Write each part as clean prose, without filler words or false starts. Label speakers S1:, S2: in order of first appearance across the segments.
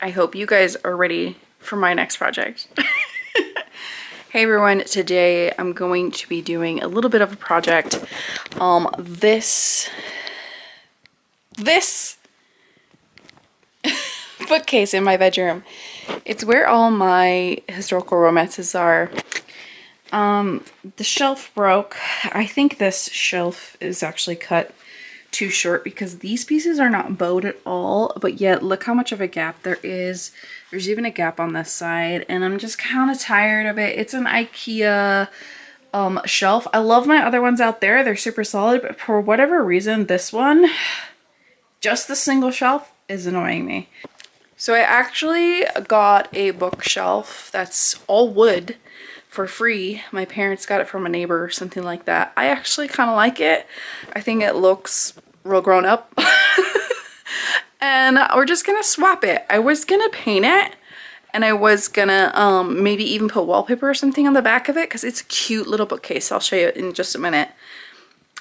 S1: I hope you guys are ready for my next project. Hey everyone, today I'm going to be doing a little bit of a project. This bookcase in my bedroom. It's where all my historical romances are. The shelf broke. I think this shelf is actually cut too short because these pieces are not bowed at all, but yet look how much of a gap there is. There's even a gap on this side, and I'm just kind of tired of it. It's an IKEA shelf. I love my other ones out there. They're super solid, but for whatever reason, this one, just the single shelf, is annoying me. So I actually got a bookshelf that's all wood for free. My parents got it from a neighbor or something like that. I actually kind of like it. I think it looks real grown up. And we're just gonna swap it. I was gonna paint it, and I was gonna maybe even put wallpaper or something on the back of it because it's a cute little bookcase. I'll show you in just a minute.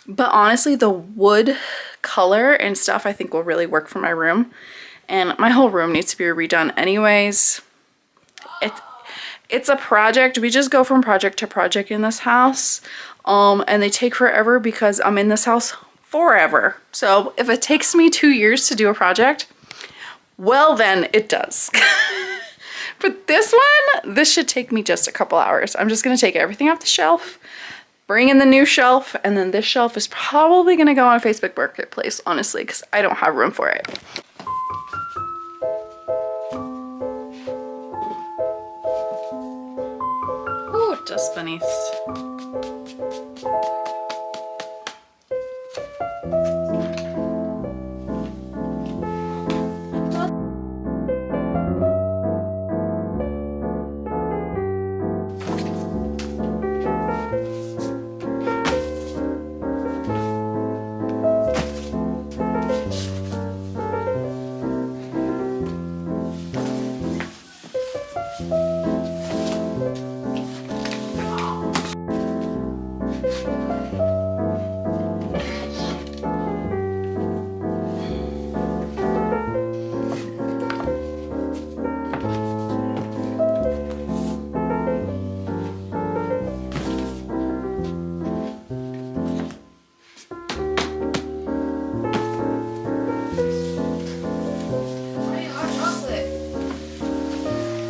S1: But honestly, the wood color and stuff I think will really work for my room. And my whole room needs to be redone anyways. It's a project. We just go from project to project in this house. And they take forever because I'm in this house forever. So if it takes me 2 years to do a project, well then it does. But this one, this should take me just a couple hours. I'm just gonna take everything off the shelf, bring in the new shelf, and then this shelf is probably gonna go on Facebook Marketplace, honestly, because I don't have room for it. Ooh, dust bunnies.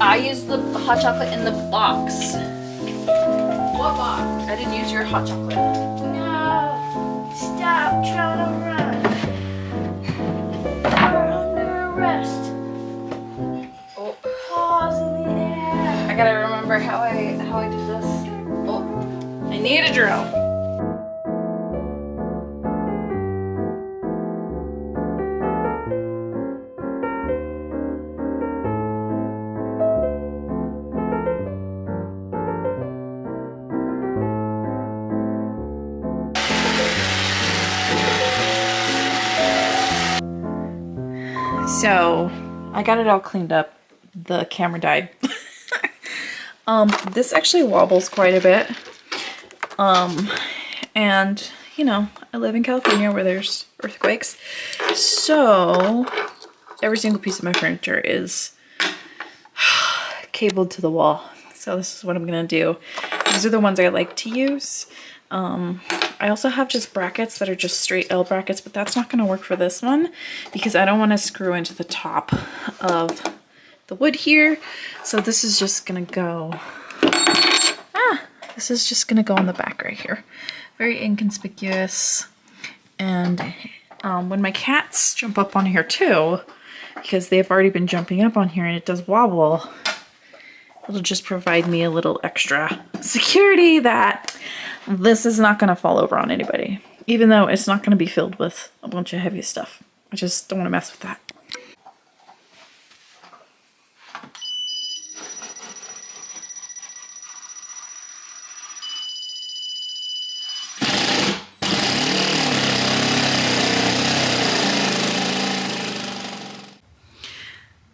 S1: I used the hot chocolate in the box. What box? I didn't use your hot chocolate.
S2: No! Stop trying to run. You're under arrest.
S1: Oh.
S2: Paws in the air.
S1: I gotta remember how I do this. Oh, I need a drill. So I got it all cleaned up. The camera died. This actually wobbles quite a bit. And you know, I live in California where there's earthquakes. So every single piece of my furniture is cabled to the wall. So this is what I'm gonna do. These are the ones I like to use. I also have just brackets that are just straight L brackets, but that's not going to work for this one because I don't want to screw into the top of the wood here. So this is just going to go, this is just going to go on the back right here. Very inconspicuous. And when my cats jump up on here too, because they've already been jumping up on here and it does wobble, it'll just provide me a little extra security that this is not going to fall over on anybody, even though it's not going to be filled with a bunch of heavy stuff. I just don't want to mess with that.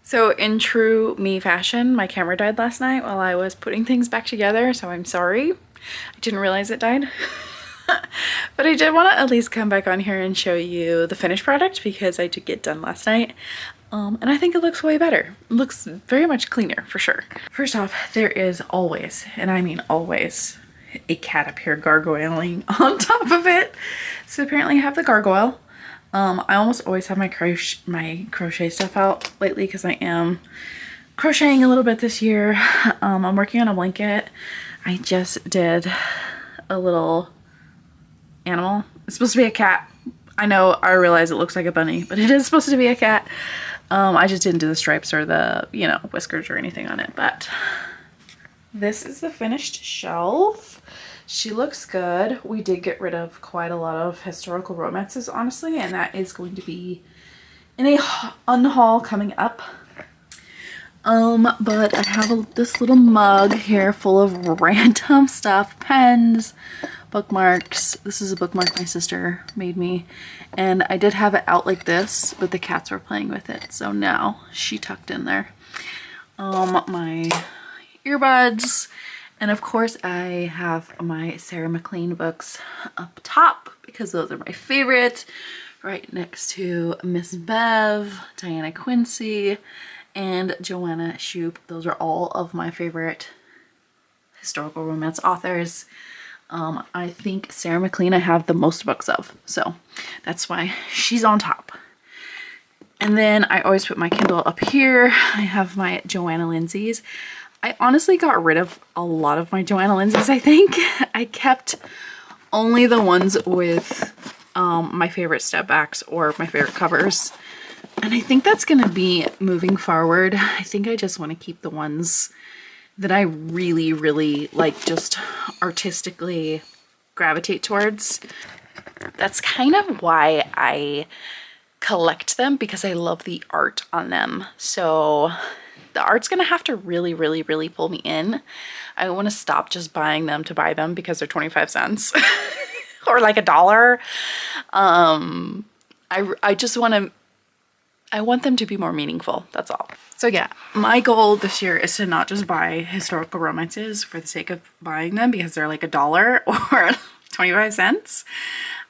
S1: So in true me fashion, my camera died last night while I was putting things back together, so I'm sorry. I didn't realize it died. But I did want to at least come back on here and show you the finished product because I did get done last night. And I think it looks way better. It looks very much cleaner for sure. First off, there is always, and I mean always, a cat up here gargoyling on top of it. So apparently I have the gargoyle. I almost always have my crochet stuff out lately because I am crocheting a little bit this year. I'm working on a blanket. I just did a little animal. It's supposed to be a cat. I know, I realize it looks like a bunny, but it is supposed to be a cat. I just didn't do the stripes or the, you know, whiskers or anything on it, but this is the finished shelf. She looks good. We did get rid of quite a lot of historical romances, honestly, and that is going to be in a unhaul coming up. But I have this little mug here full of random stuff, pens, bookmarks. This is a bookmark my sister made me, and I did have it out like this, but the cats were playing with it, so now she tucked in there. My earbuds, and of course I have my Sarah McLean books up top because those are my favorite, right next to Miss Bev, Diana Quincy, and Joanna Shoup. Those are all of my favorite historical romance authors. I think Sarah McLean I have the most books of, so that's why she's on top. And then I always put my Kindle up here. I have my Joanna Lindsay's. I honestly got rid of a lot of my Joanna Lindsay's, I think. I kept only the ones with my favorite step backs or my favorite covers. And I think that's going to be moving forward. I think I just want to keep the ones that I really, really like, just artistically gravitate towards. That's kind of why I collect them, because I love the art on them. So the art's gonna have to really, really, really pull me in. I want to stop just buying them to buy them because they're 25 cents or like $1. I just want to, I want them to be more meaningful, that's all. So yeah, my goal this year is to not just buy historical romances for the sake of buying them because they're like $1 or 25 cents.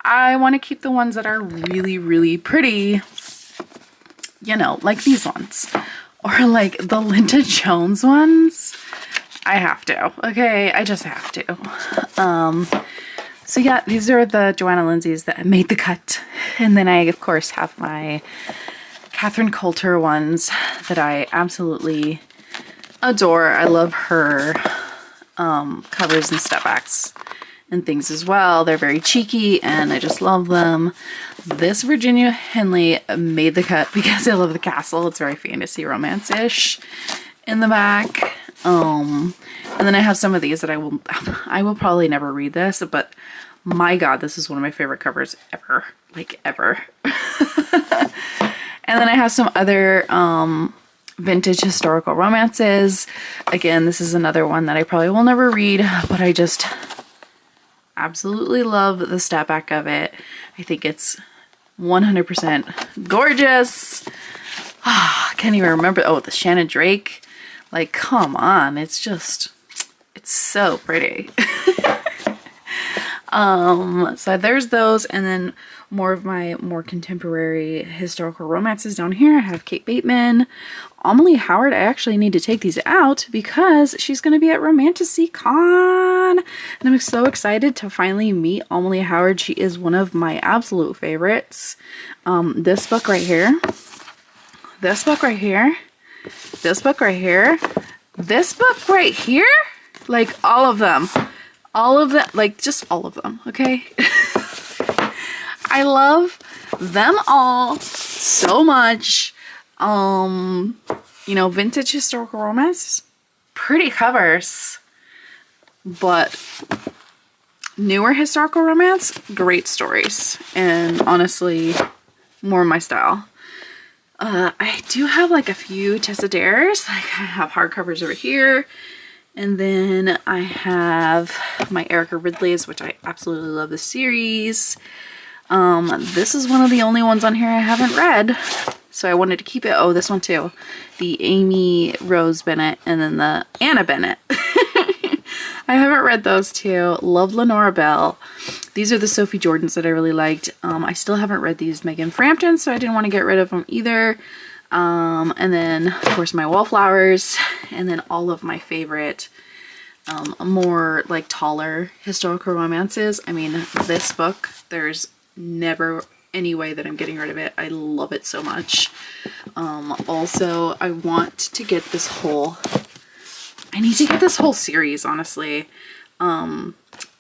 S1: I want to keep the ones that are really, really pretty, you know, like these ones. Or like the Linda Jones ones. I have to, okay? I just have to. So yeah, these are the Joanna Lindsay's that made the cut. And then I, of course, have my Catherine Coulter ones that I absolutely adore. I love her covers and step backs and things as well. They're very cheeky and I just love them. This Virginia Henley made the cut because I love the castle. It's very fantasy romance-ish in the back. And then I have some of these that I will probably never read this, but my God, this is one of my favorite covers ever, like ever. And then I have some other vintage historical romances. Again, this is another one that I probably will never read, but I just absolutely love the step back of it. I think it's 100% gorgeous. I can't even remember. Oh, the Shannon Drake. Like, come on. It's just, it's so pretty. So there's those, and then more of my more contemporary historical romances down here. I have Kate Bateman, Amelie Howard. I actually need to take these out because she's going to be at Romantasy Con, and I'm so excited to finally meet Amelie Howard. She is one of my absolute favorites. This book right here, this book right here, this book right here, this book right here, like all of them, like just all of them, okay? I love them all so much. You know, vintage historical romance, pretty covers, but newer historical romance, great stories, and honestly, more my style. I do have like a few Tessa Dares. Like I have hardcovers over here. And then I have my Erica Ridley's, which I absolutely love the series. This is one of the only ones on here I haven't read, so I wanted to keep it. Oh, this one too. The Amy Rose Bennett and then the Anna Bennett. I haven't read those two. Love Lenora Bell. These are the Sophie Jordans that I really liked. I still haven't read these Megan Frampton, so I didn't want to get rid of them either. And then of course my wallflowers, and then all of my favorite more like taller historical romances. I mean, this book, there's never any way that I'm getting rid of it. I love it so much. Also, I want to get this whole, I need to get this whole series, honestly.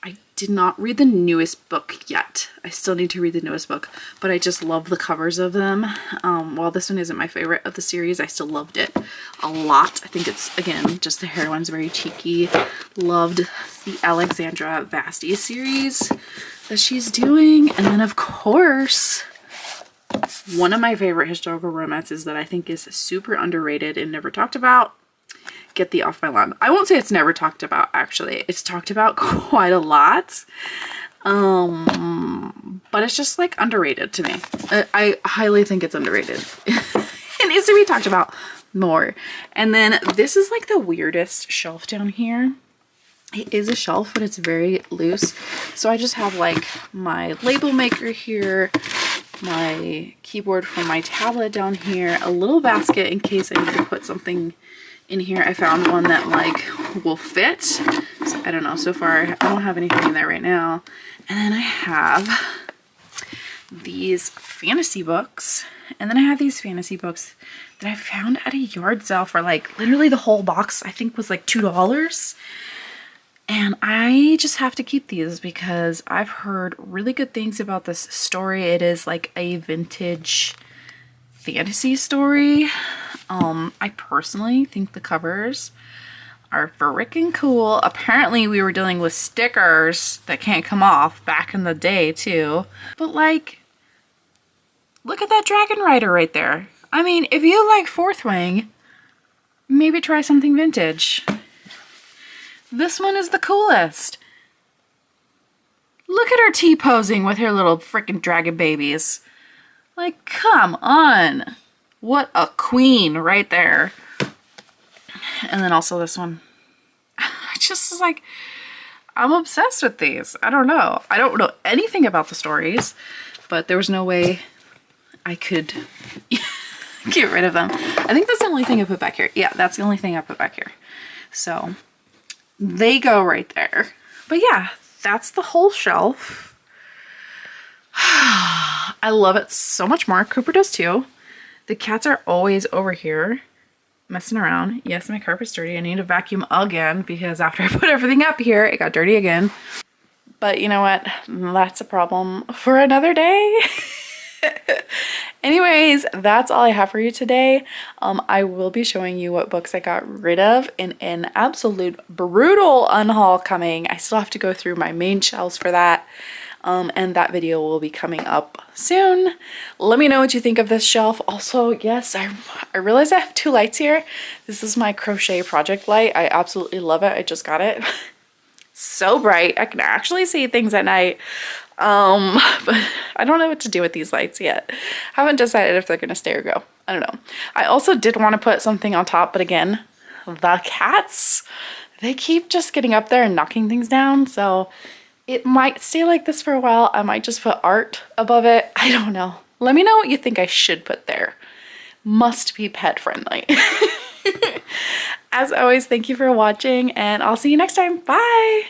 S1: I did not read the newest book yet. I still need to read the newest book, but I just love the covers of them. While this one isn't my favorite of the series, I still loved it a lot. I think it's, again, just the heroine's very cheeky. Loved the Alexandra Vasti series that she's doing. And then of course, one of my favorite historical romances that I think is super underrated and never talked about, Get Thee Off My Lawn. I won't say it's never talked about, actually. It's talked about quite a lot. But it's just like underrated to me. I highly think it's underrated. It needs to be talked about more. And then this is like the weirdest shelf down here. It is a shelf, but it's very loose. So I just have like my label maker here, my keyboard from my tablet down here, a little basket in case I need to put something in here. I found one that like will fit. So I don't know, so far I don't have anything in there right now. And then I have these fantasy books. And then I have these fantasy books that I found at a yard sale for like literally the whole box, I think was like $2. And I just have to keep these because I've heard really good things about this story. It is like a vintage fantasy story. I personally think the covers are freaking cool. Apparently we were dealing with stickers that can't come off back in the day too. But like, look at that dragon rider right there. I mean, if you like Fourth Wing, maybe try something vintage. This one is the coolest. Look at her T-posing with her little freaking dragon babies. Like, come on. What a queen right there. And then also this one. I just was like, I'm obsessed with these. I don't know. I don't know anything about the stories, but there was no way I could get rid of them. I think that's the only thing I put back here. Yeah, that's the only thing I put back here. So they go right there. But yeah, that's the whole shelf. I love it so much more. Cooper does too. The cats are always over here messing around. Yes, my carpet's dirty. I need to vacuum again because after I put everything up here, it got dirty again. But you know what? That's a problem for another day. Anyways, that's all I have for you today. I will be showing you what books I got rid of in an absolute brutal unhaul coming. I still have to go through my main shelves for that. And that video will be coming up soon. Let me know what you think of this shelf. Also, yes, I realized I have two lights here. This is my crochet project light. I absolutely love it. I just got it. So bright. I can actually see things at night. But I don't know what to do with these lights yet. Haven't decided if they're gonna stay or go. I don't know. I also did want to put something on top, but again, the cats, they keep just getting up there and knocking things down. So it might stay like this for a while. I might just put art above it. I don't know. Let me know what you think I should put there. Must be pet friendly. As always, thank you for watching and I'll see you next time. Bye.